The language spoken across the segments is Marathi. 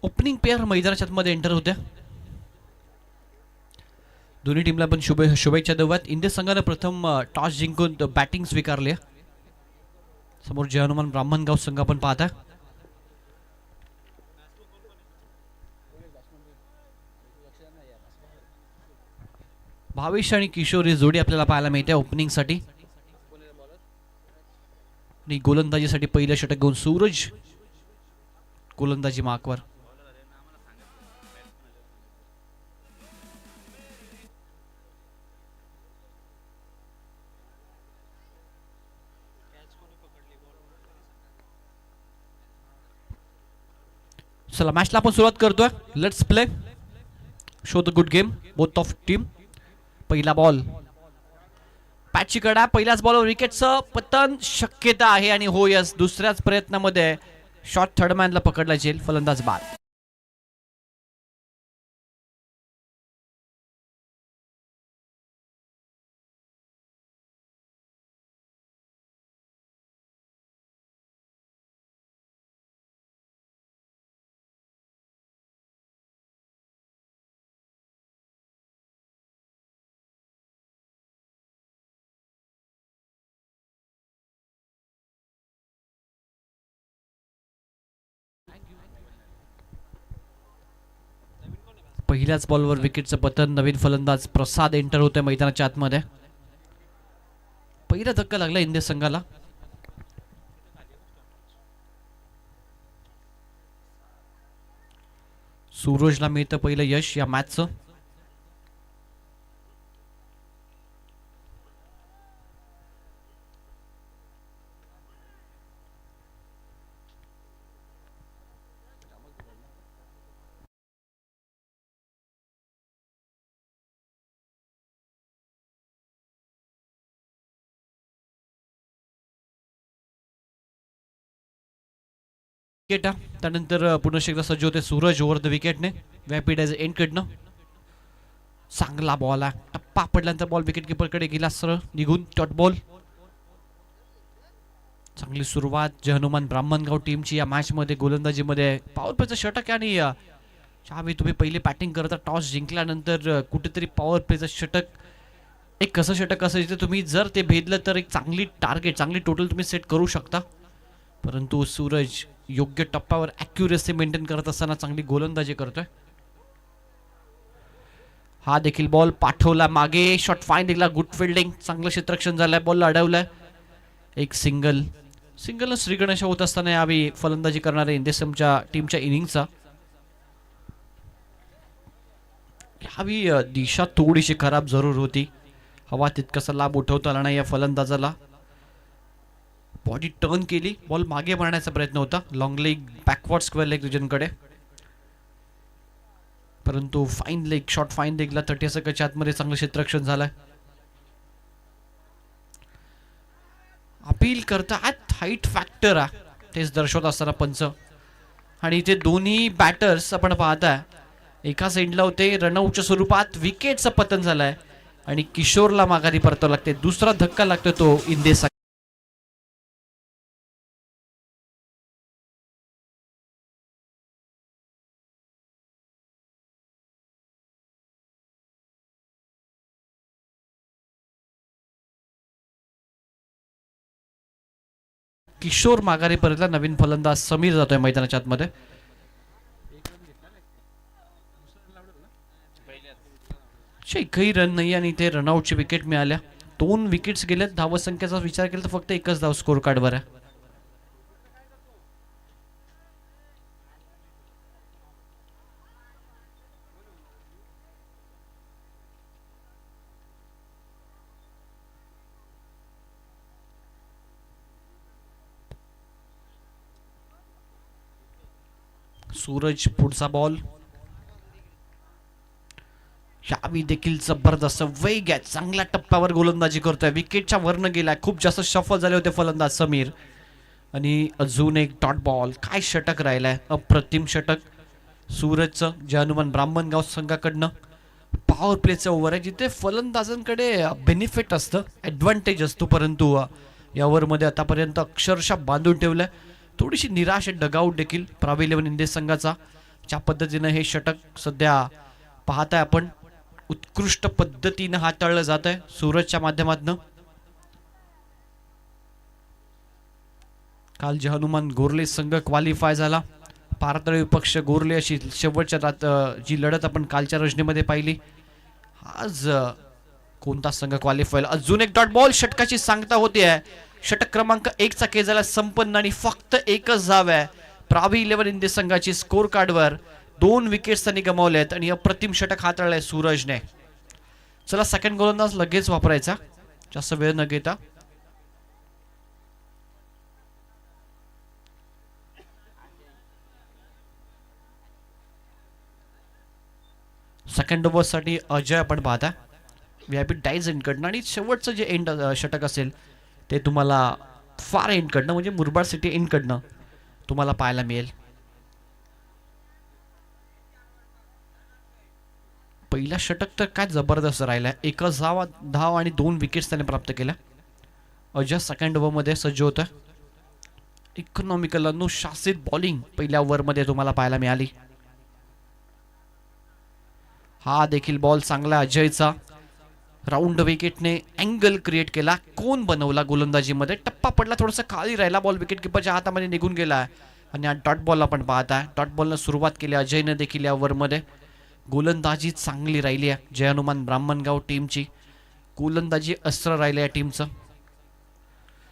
ओपनिंग पेअर मैदानाच्या आतमध्ये एंटर होत्या. दोन्ही टीमला पण शुभेच्छा देऊयात. इंडिया संघाने प्रथम टॉस जिंकून बॅटिंग स्वीकारली. समोर जय हनुमान ब्राह्मणगाव संघ आपण पाहता. भावेश आणि किशोर ही जोडी आपल्याला पाहायला मिळते ओपनिंगसाठी. आणि गोलंदाजीसाठी पहिलं षटक घेऊन सूरज गोलंदाजी मार्कवर. चला मॅचला आपण सुरुवात करतोय. Let's play, show the good game both of team. पहिला बॉल पॅचची कडा. पहिल्याच बॉलवर विकेटचं पतन शक्यता आहे. आणि हो यस, दुसऱ्याच प्रयत्नामध्ये शॉट थर्डमॅनला पकडला जाईल. फलंदाज बाद. पहिल्याच बॉलवर विकेटचं पतन. नवीन फलंदाज प्रसाद एंटर होते मैदानाच्या आतमध्ये. पहिला धक्का लागला इंडिया संघाला. सूरजला मिळतं पहिलं यश या मॅचचं. त्यानंतर पुन्हा एकदा सज्ज होते सूरज ओव्हर द विकेटने. रॅपिड ॲज एंड कडनं चांगला बॉल आहे. टप्पा पडल्यानंतर बॉल विकेट किपरकडे गेला सरळ निघून. Dot ball. चांगली सुरुवात जय हनुमान ब्राह्मणगाव टीमची या मॅचमध्ये. गोलंदाजीमध्ये पॉवर प्लेचं षटक आहे. आणि ज्यावेळी तुम्ही पहिली बॅटिंग करता टॉस जिंकल्यानंतर कुठेतरी पॉवर प्लेचं षटक एक कसं षटक असं जिथे तुम्ही जर ते भेदलं तर एक चांगली टार्गेट चांगली टोटल तुम्ही सेट करू शकता. परंतु सूरज योग्य टप्प्यावर ॲक्युरेसी मेंटेन करत असताना चांगली गोलंदाजी करतोय. हा देखील बॉल पाठवला मागे. शॉट फाईन दिला. Good fielding. चांगलं क्षेत्ररक्षण झालंय. बॉल अडवलाय. एक सिंगल श्री गणेश होत असताना यावेळी फलंदाजी करणारे इंडिया टीमच्या इनिंगचा. यावेळी दिशा थोडीशी खराब जरूर होती. हवा तितकासा लाभ उठवता आला नाही या फलंदाजाला. बॉडी टर्न केली. बॉल मागे मारण्याचा प्रयत्न होता. Long leg backward square leg रिजनकडे. परंतु फाईन लेग शॉट फाईन लेगला 30 सेकंडच्या आतमध्ये चांगलं क्षेत्ररक्षण झालंय. अपील करतात हाईट फॅक्टर आहे तेच दर्शवत असताना पंच. आणि इथे दोन्ही बॅटर्स आपण पाहताय एका साईडला होते. रनआउटच्या स्वरूपात विकेटचं पतन झालंय आणि किशोरला माघारी परतावं लागते. दुसरा धक्का लागतो तो इंडिया. किशोर माघारी परतला. नवीन फलंदाज समीर जातोय मैदानाच्या आतमध्ये. एकही रन नाही आणि ते रनआउटची विकेट मिळाल्या. 2 विकेट्स गेल्यात. धावसंख्येचा विचार केला तर फक्त एकच धाव स्कोर कार्डवर आहे. सूरज पुढचा बॉल. यावी देखील जबरदस्त वेग आहे. चांगल्या टप्प्यावर गोलंदाजी करतोय. विकेटच्या वरनं गेलाय. खूप जास्त शफल झाले होते फलंदाज समीर. आणि अजून एक डॉट बॉल. काय षटक राहिलाय. अप्रतिम षटक सूरजचं. जय हनुमान ब्राह्मणगाव संघाकडनं. पॉवर प्लेचं ओव्हर आहे जिथे फलंदाजांकडे बेनिफिट असतं ॲडव्हान्टेज असतो. परंतु या ओव्हरमध्ये आतापर्यंत अक्षरशः बांधून ठेवलंय. थोडीशी निराश आहे डगआउट देखील प्राबल्यवन इंडिया संघाचा. ज्या पद्धतीनं हे षटक सध्या पाहताय आपण, उत्कृष्ट पद्धतीनं हाताळलं जात आहे सूरजच्या माध्यमातून. काल जे हनुमान गोरले संघ क्वालिफाय झाला, पारतळ विपक्ष गोरले अशी शेवटच्या जी लढत आपण कालच्या रजनीमध्ये पाहिली. आज कोणता संघ क्वालिफाय? अजून एक डॉट बॉल, षटकाची सांगता होती आहे. षटक क्रमांक 1चा खेळ झाला संपन्न आणि फक्त एकच धाव आहे प्रावी 11 इंडिया संघाची स्कोर कार्डवर. 2 विकेट्स त्यांनी गमावल्यात आणि अप्रतिम षटक हाताळलंय सूरजने. चला सेकंड गोलंदाज लगेच वापरायचा, जास्त वेळ न घेता. सेकंड ओव्हरसाठी अजय आपण पाहता व्हीआयपी डायज एंडकडनं, आणि शेवटचं जे एंड षटक असेल ते तुम्हाला फार एंडकडनं म्हणजे मुरबाड सिटी एंडकडनं तुम्हाला पाहायला मिळेल. पहिला षटक तर काय जबरदस्त राहिला, एकच धाव आणि 2 विकेट्स त्याने प्राप्त केल्या. अजय सेकंड ओव्हरमध्ये सज्ज होता. इकॉनॉमिकल अनुशासित बॉलिंग पहिल्या ओव्हरमध्ये तुम्हाला पाहायला मिळाली. हा देखील बॉल चांगला अजयचा, राऊंड विकेटने अँगल क्रिएट केला, कोण बनवला गोलंदाजीमध्ये, टप्पा पडला, थोडासा खाली राहिला बॉल, विकेट किपरच्या हातामध्ये निघून गेला. आणि हा डॉट बॉल आपण पाहताय, डॉट बॉलनं सुरुवात केली अजयने देखील या ओव्हरमध्ये. गोलंदाजी चांगली राहिली आहे जय हनुमान ब्राह्मणगाव टीमची, गोलंदाजी अस्त्र राहिले या टीमचं.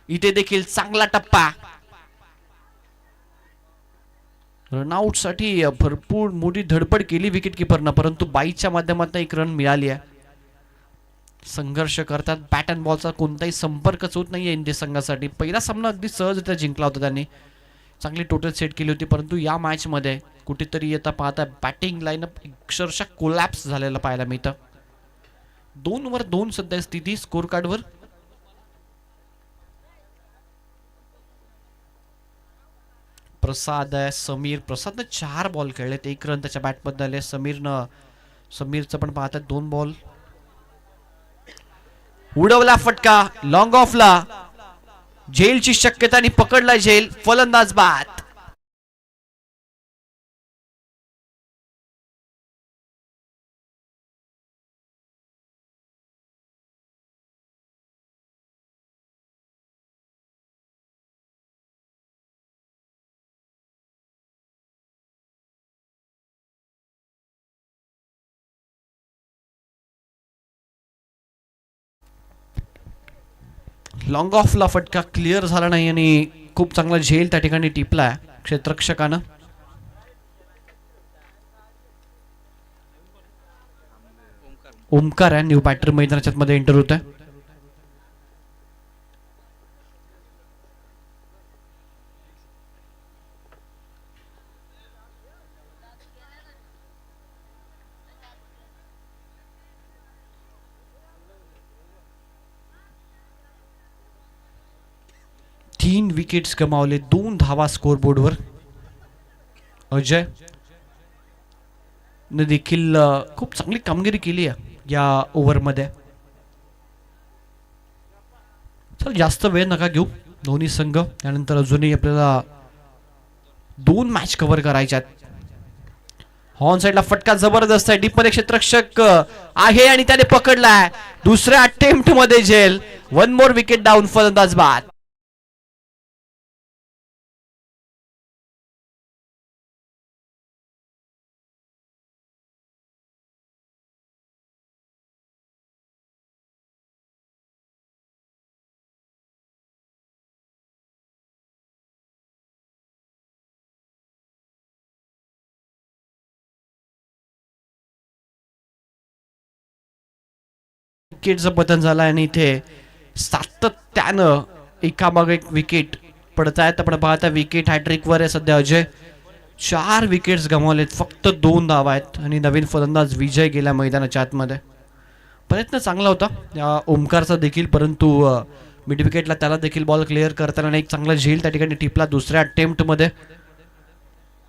इथे देखील चांगला टप्पा, रनआउट साठी भरपूर मोठी धडपड केली विकेट किपरनं, परंतु बाईच्या माध्यमातून एक रन मिळाली आहे. संघर्ष करतात, बॅट अँड बॉलचा कोणताही संपर्कच होत नाहीये इंडिया संघासाठी. पहिला सामना अगदी सहजरित्या जिंकला होता त्यांनी, चांगली टोटल सेट केली होती, परंतु या मॅच मध्ये कुठेतरी येता पाहता बॅटिंग लाईनअप अक्षरशः कोलॅप्स झालेला पाहायला मिळतं. 2 वर 2 सध्या स्थिती स्कोर कार्डवर. प्रसाद आहे, समीर, प्रसादनं 4 बॉल खेळलेत, 1 रन त्याच्या बॅटमध्ये आले. समीरचं पण पाहतात 2 बॉल. उडवला फटका लॉंग ऑफला, झेलची शक्यता आणि पकडला झेल, फलंदाज बाद. लॉंग ऑफला फटका क्लिअर झाला नाही आणि खूप चांगला झेल त्या ठिकाणी टिपलाय क्षेत्ररक्षकानं. ओमकार आहे न्यू बॅटर मैदानाच्या मध्ये एंटर होत आहे. तीन विकेट्स गमावले, 2 धावा स्कोर बोर्डवर. अजय ने देखील खूप चांगली कामगिरी केली आहे या ओव्हरमध्ये. चल जास्त वेळ नका घेऊ दोन्ही संघ, त्यानंतर अजूनही आपल्याला 2 मॅच कव्हर करायच्यात. हॉर्न साइडला फटका जबरदस्त आहे, डीप मध्ये क्षेत्ररक्षक आहे आणि त्याने पकडलाय. दुसऱ्या अटेम्प्ट मध्ये झेल, 1 मोर विकेट डाऊन, फलंदाज बाद. विकेटचं पतन झालं आणि इथे सातत्यानं एकामागे एक विकेट पडत आहेत. आपण पाहता विकेट हॅट्रिक वर आहे सध्या अजय, 4 विकेट्स गमावलेत, फक्त 2 धावा आहेत आणि नवीन फलंदाज विजय गेला मैदानाच्या आतमध्ये. प्रयत्न चांगला होता ओमकारचा देखील, परंतु मिड विकेटला त्याला देखील बॉल क्लिअर करताना एक चांगला झेल त्या ठिकाणी टिपला. दुसऱ्या अटेम्प्ट मध्ये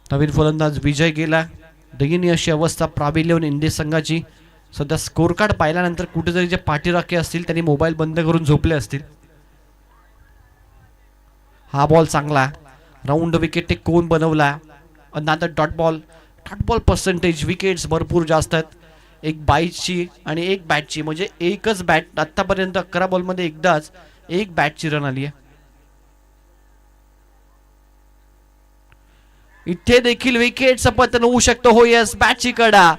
नवीन फलंदाज विजय गेला. दयनीय अशी अवस्था प्राबल्य इंडिया संघाची. सध्या स्कोर कार्ड पाहिल्यानंतर कुठेतरी जे पाठीराखे असतील त्यांनी मोबाईल बंद करून झोपले असतील. हा बॉल चांगला, राऊंड विकेट कोण बनवला, अनादर dot ball, dot ball percentage, wickets भरपूर जास्त आहेत. एक बाईटची आणि एक बॅटची, म्हणजे एकच बॅट आतापर्यंत 11 बॉलमध्ये एकदाच एक बॅटची रन आली आहे. इथे देखील विकेटचं पतन होऊ शकतं. हो यस, बॅटची कडा.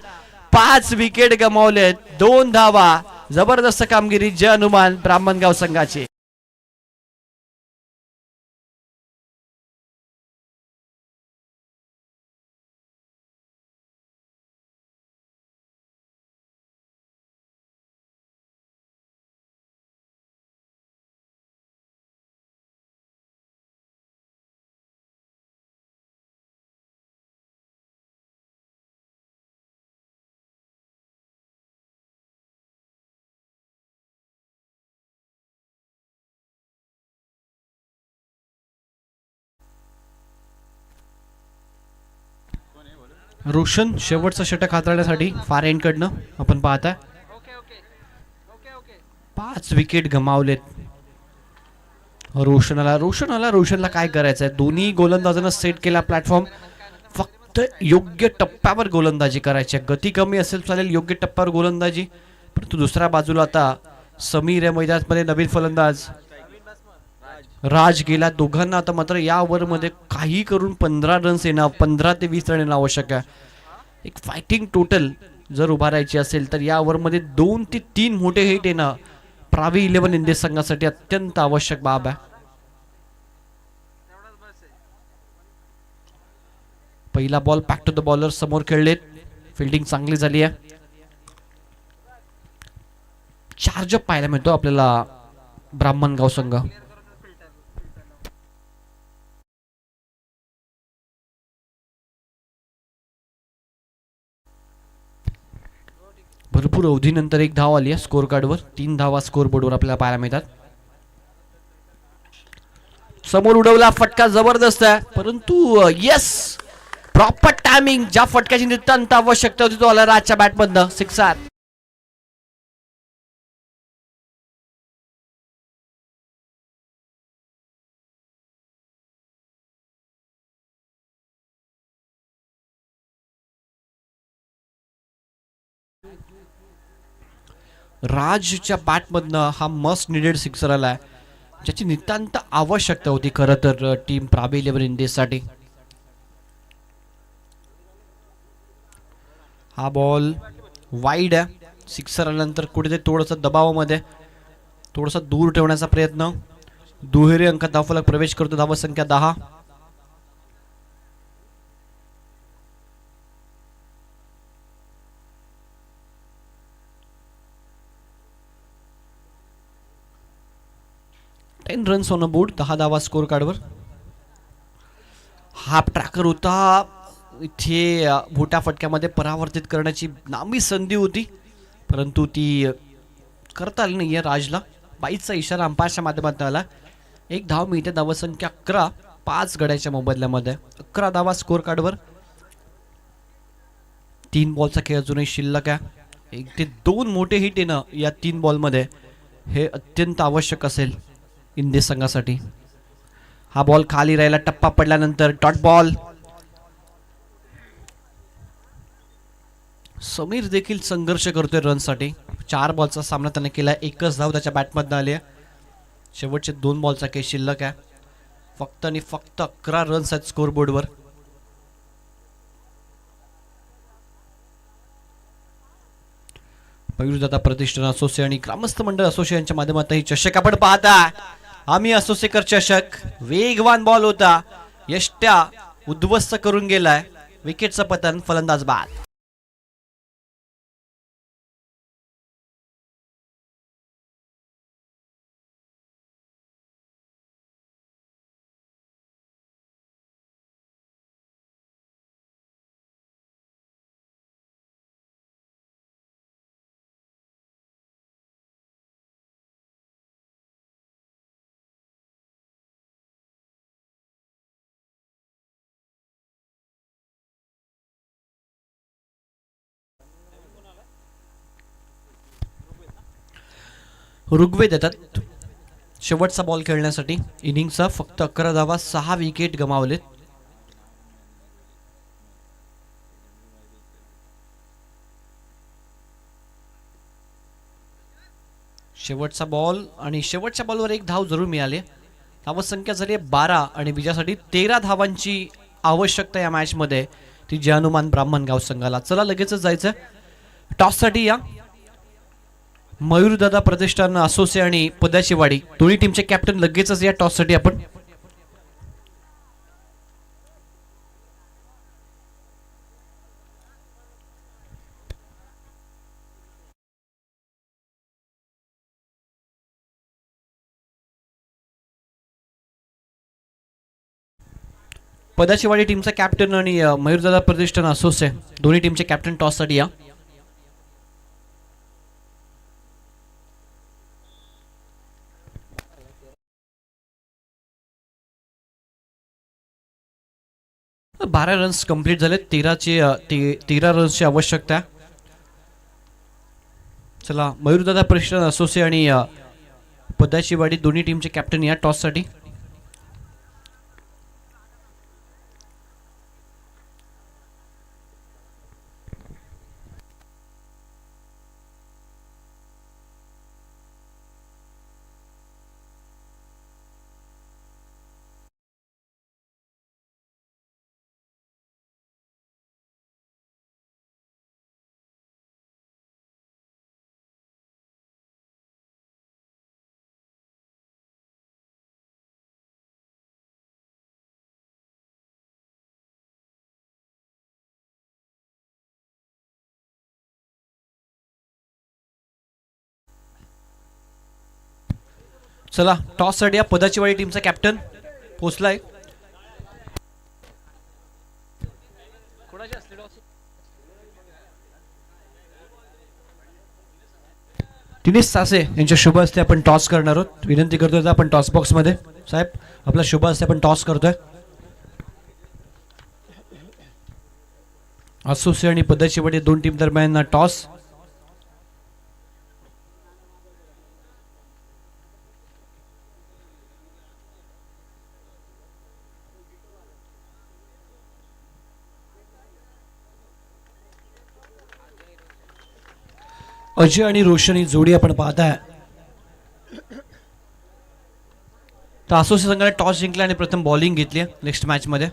5 विकेट गमावलेत, 2 धावा. जबरदस्त कामगिरी जय हनुमान ब्राह्मणगाव संघाची. रोशन शेवटचं षटक हाताळण्यासाठी फार एंडकडनं आपण पाहता. 5 विकेट गमावलेत रोशनला काय करायचं आहे. दोन्ही गोलंदाजांना सेट केला प्लॅटफॉर्म. फक्त योग्य टप्प्यावर गोलंदाजी करायची आहे. गती कमी असेल चालेल, योग्य टप्प्यावर गोलंदाजी. परंतु दुसऱ्या बाजूला आता समीर या मैदानामध्ये नवीन फलंदाज राज गेला. दोघांना आता मात्र या ओव्हरमध्ये काही करून 15 रन्स येणं, 15 ते 20 रन येणं आवश्यक आहे. एक फायटिंग टोटल जर उभारायची असेल तर या ओव्हरमध्ये 2 ते 3 मोठे हिट येणं प्रावी 11 इंडिया संघासाठी अत्यंत आवश्यक बाब आहे. पहिला ball back to the bowler समोर खेळलेत. फिल्डिंग चांगली झाली आहे. चार्जअप पाहायला मिळतो आपल्याला ब्राह्मणगाव संघ. भरपूर अवधीनंतर एक धाव आली आहे स्कोर कार्डवर. 3 धावा स्कोर बोर्डवर आपल्याला पाहायला मिळतात. समोर उडवला फटका जबरदस्त आहे, परंतु यस, प्रॉपर टायमिंग. ज्या फटक्याची नितांत आवश्यकता होती तो आला राजच्या बॅटमधनं. 6 राजच्या बॅटमधनं हा मस्ट निडेड सिक्सर आलाय, ज्याची नितांत आवश्यकता होती खरं तर टीम प्राबी 11 इंडियासाठी. हा बॉल वाईड आहे. सिक्सर आल्यानंतर कुठेतरी थोडंसं दबावामध्ये थोडंसं दूर ठेवण्याचा प्रयत्न. दुहेरी अंकात धावफलक प्रवेश करतो. धावा संख्या 10. Runs on board. 10 धावा स्कोर कार्डवर. हाफ ट्रॅकर होता. इथे मोठ्या फटक्यामध्ये परावर्तित करण्याची लांबी संधी होती, परंतु ती करता आली नाहीये राजला. 22चा इशारा अंपायरच्या माध्यमातून आला. 1 धाव मिळते. धावा संख्या 11. 5 गड्याच्या मोबदल्यामध्ये 11 धावा स्कोर कार्डवर. 3 बॉलचा खेळ अजूनही शिल्लक आहे. 1 ते 2 मोठे हिट येणं या 3 बॉलमध्ये हे अत्यंत आवश्यक असेल इंडिया संघासाठी. हा बॉल खाली राहिला. टप्पा पडल्यानंतर डॉट बॉल. समीर देखील संघर्ष करतोय रनसाठी. 4 बॉलचा सामना त्याने केला. 1च धाव त्याच्या बॅटमधनं आली आहे. शेवटचे 2 बॉलचा खेळ शिल्लक आहे. फक्त आणि फक्त 11 रन्स आहेत स्कोर बोर्डवर. पयुषदाता प्रतिष्ठान असोसिएशन आणि ग्रामस्थ मंडळ असोसिएशनच्या माध्यमातून ही चषक आपण पाहता. आम्ही असोसिएकर चषक. वेगवान बॉल होता, यष्ट्या उद्ध्वस्त करून गेलाय. विकेटचं पतन, फलंदाज बाद. ऋग्वेद येतात शेवटचा बॉल खेळण्यासाठी. इनिंगचा फक्त 11 धावा, 6 विकेट गमावलेत. शेवटचा बॉल आणि शेवटच्या बॉलवर एक धाव जरूर मिळाली. धावसंख्या झाली 12 आणि विजयासाठी 13 धावांची आवश्यकता या मॅचमध्ये ती जय हनुमान ब्राह्मणगाव संघाला. चला लगेचच जायचं टॉससाठी. या मयूरदादा प्रतिष्ठान असोसे आणि पदाचीवाडी दोन्ही टीमचे कॅप्टन लगेचच या टॉससाठी आपण. पदाचीवाडी टीमचा कॅप्टन आणि मयूरदादा प्रतिष्ठान असोसे दोन्ही टीमचे कॅप्टन टॉससाठी या. बारा रन्स कंप्लीट झाले. 13 रन्सची आवश्यकता. चला मयूरदादा प्रतिष्ठान असोसे आणि पदाचीवाडी दोन्ही टीमचे कॅप्टन या टॉससाठी. चला टॉस साठी या पदाचीवाडी टीमचा कॅप्टन पोहोचलाय. दिनेश सासे यांच्या शुभ हस्ते आपण टॉस करणार आहोत. विनंती करतोय आपण टॉस बॉक्स मध्ये. साहेब आपला शुभ हस्ते आपण टॉस करतोय. असोसे आणि पदाचीवाडी दोन टीम दरम्यान टॉस. अजय आणि रोशनी जोडी आपण पाहताय. तर असोसे संघाने टॉस जिंकला आणि प्रथम बॉलिंग घेतली नेक्स्ट मॅच मध्ये.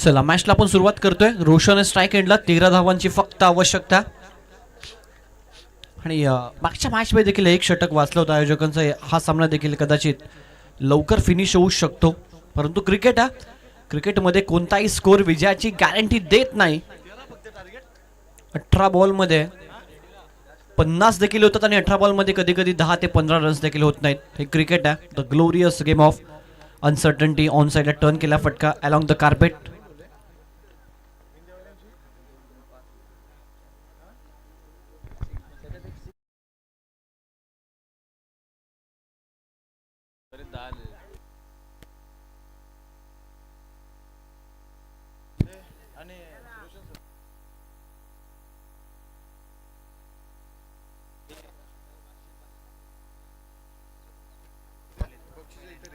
चला मॅचला आपण सुरुवात करतोय. रोशन स्ट्राईक एंडला 13 धावांची फक्त आवश्यकता. आणि मागच्या मॅच मध्ये देखील एक षटक वाचलं होतं आयोजकांचा. हा सामना देखील कदाचित लवकर फिनिश होऊ शकतो. परंतु क्रिकेटमध्ये कोणताही स्कोर विजयाची गॅरंटी देत नाही. 18 बॉलमध्ये 50 देखील होतात आणि 18 बॉलमध्ये कधी कधी 10 ते 15 रन्स देखील होत नाहीत. हे क्रिकेट आहे. The glorious game of uncertainty. On साइडला टर्न केला फटका अलॉंग द कार्पेट.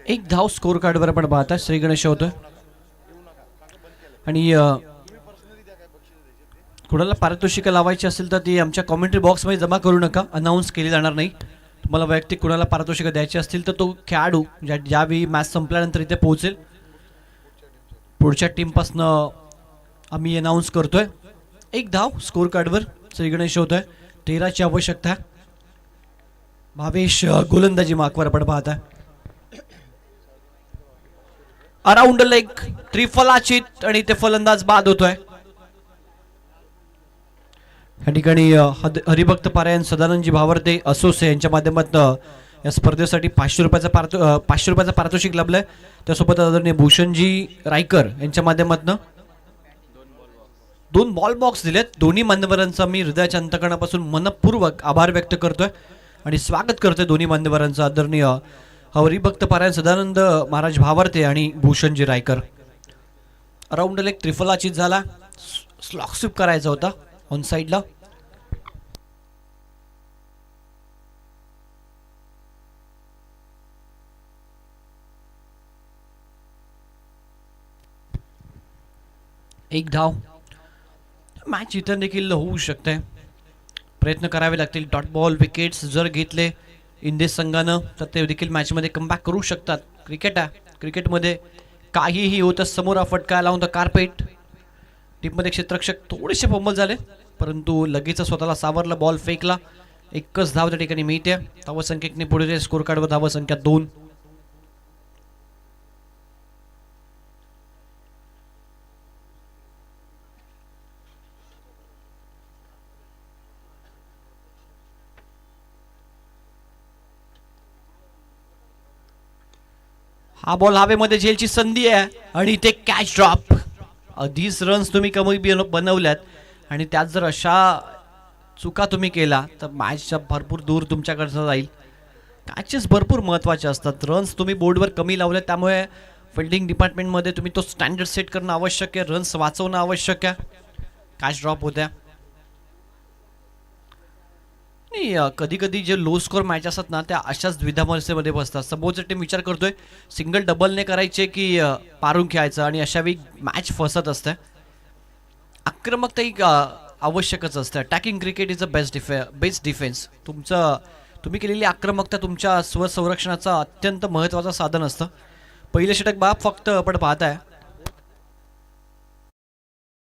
एक धाव स्कोर कार्डवर आपण पाहता. श्री गणेश होतोय आणि कुणाला पारितोषिकं लावायची असेल तर ती आमच्या कॉमेंट्री बॉक्समध्ये जमा करू नका. अनाऊन्स केली जाणार नाही. तुम्हाला वैयक्तिक कुणाला पारितोषिकं द्यायची असतील तर तो खेळाडू ज्यावेळी मॅच संपल्यानंतर इथे पोहोचेल पुढच्या टीमपासनं आम्ही अनाऊन्स करतोय. एक धाव स्कोर कार्डवर श्री गणेश होतोय. 13ची आवश्यकता. भावेश गोलंदाजी मार्कवर आपण पाहता. अराउंड लेग त्रिफलाचित आणि ते फलंदाज बाद होतोय. या ठिकाणी हरिभक्त पारायण सदानंदजी भावर्ते असोसे यांच्या माध्यमातून या स्पर्धेसाठी 500 रुपयाचा पारितोषिक लाभलंय. त्यासोबत आदरणीय भूषणजी रायकर यांच्या माध्यमातून 2 बॉल बॉक्स दिलेत. दोन्ही मान्यवरांचा मी हृदयाच्या अंतकरणापासून मनपूर्वक आभार व्यक्त करतोय आणि स्वागत करतोय दोन्ही मान्यवरांचं. आदरणीय हरिभक्त पारायण सदानंद महाराज भावर्ते आणि भूषणजी रायकर. अराउंड लेग त्रिफलाचित झाला. स्लॉक स्वीप करायचा होता ऑन साईडला. एक धाव. मॅच इथं देखील होऊ शकते. प्रयत्न करावे लागतील. डॉट बॉल विकेट्स जर घेतले इंडियन संघानं तर ते देखील मॅचमध्ये कमबॅक करू शकतात. क्रिकेट आहे, क्रिकेटमध्ये काहीही होतं. समोर हा फटका लावून कार्पेट. टीममध्ये क्षेत्ररक्षक थोडेसे फंबल झाले परंतु लगेच स्वतःला सावरला. बॉल फेकला. एकच धाव त्या ठिकाणी मिळते. धावसंख्येने पुढे स्कोर कार्डवर धावसंख्या 2. हा बॉल हवेमध्ये झेलची संधी आहे आणि ते कॅच ड्रॉप. आधीच रन्स तुम्ही कमी बनवल्यात आणि त्यात जर अशा चुका तुम्ही केला तर मॅचच्या भरपूर दूर तुमच्याकडचं जाईल. कॅचेस भरपूर महत्त्वाचे असतात. रन्स तुम्ही बोर्डवर कमी लावले त्यामुळे फिल्डिंग डिपार्टमेंटमध्ये तुम्ही तो स्टँडर्ड सेट करणं आवश्यक आहे. रन्स वाचवणं आवश्यक आहे. कॅच ड्रॉप होत्या. नाही, कधी कधी जे लो स्कोर मॅच असतात ना त्या अशाच द्विधावस्थेमध्ये बसतात. समोरचा टीम विचार करतोय सिंगल डबलने करायचे की पारून खेळायचं आणि अशा वेळी मॅच फसत असते. आक्रमकता ही आवश्यकच असते. Attacking cricket is a best defence. तुम्ही केलेली आक्रमकता तुमच्या स्वसंरक्षणाचं अत्यंत महत्त्वाचं साधन असतं. पहिलं षटक बाप फक्त आपण पाहताय.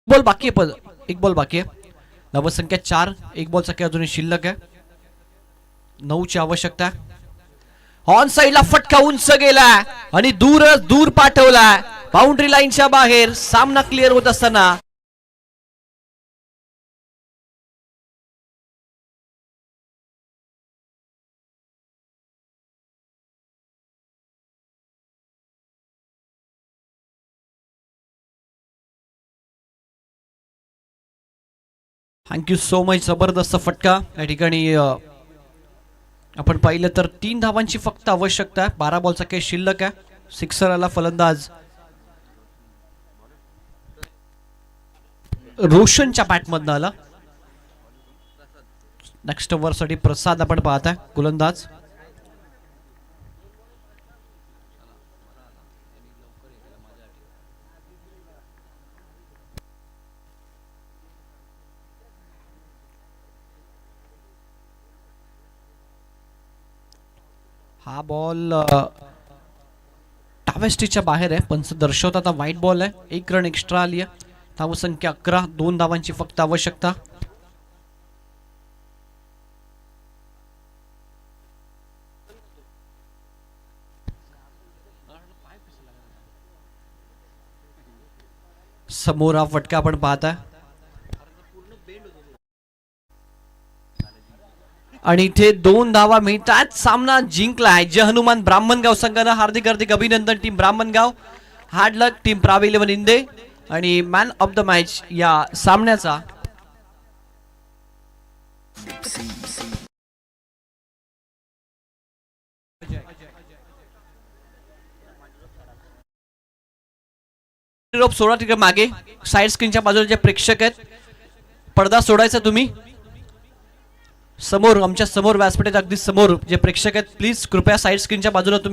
बॉल बाकी आहे. एक बॉल बाकी आहे. धावसंख्या 4. एक बॉल संख्या अजूनही शिल्लक आहे. 9ची आवश्यकता. ऑन साइडला फटका उंच गेला आणि दूर पाठवला. बाउंड्री लाईनच्या बाहेर. सामना क्लिअर होत असताना थँक्यू सो मच. जबरदस्त फटका या ठिकाणी. आपण पाहिलं तर 3 धावांची फक्त आवश्यकता आहे. 12 बॉलचा काही शिल्लक आहे. सिक्सर आला फलंदाज रोशनच्या बॅटमधनं आला. नेक्स्ट ओव्हरसाठी प्रसाद आपण पाहताय गोलंदाज. हा बॉल टावेस्टीच्या बाहेर आहे. पंच दर्शवतात आता व्हाईट बॉल आहे. 1 रन एक्स्ट्रा आली आहे. धावसंख्या 11. 2 धावांची फक्त आवश्यकता. समोर हा फटका आपण पाहताय आणि इथे 2 धावा मिळतात. सामना जिंकलाय जय हनुमान ब्राह्मणगाव संघानं. हार्दिक अभिनंदन टीम ब्राह्मणगाव. हार्ड लक टीम प्रावी 11 इंदे. आणि मॅन ऑफ द मॅच या सामन्याचा सोडा. तिकडे मागे साईड स्क्रीनच्या बाजूला जे प्रेक्षक आहेत पडदा सोडायचा तुम्ही. समोर आमच्या समोर व्यासपीठाच्या अगदी समोर जे प्रेक्षक आहेत प्लीज कृपया साईड स्क्रीनच्या बाजूला तुम्ही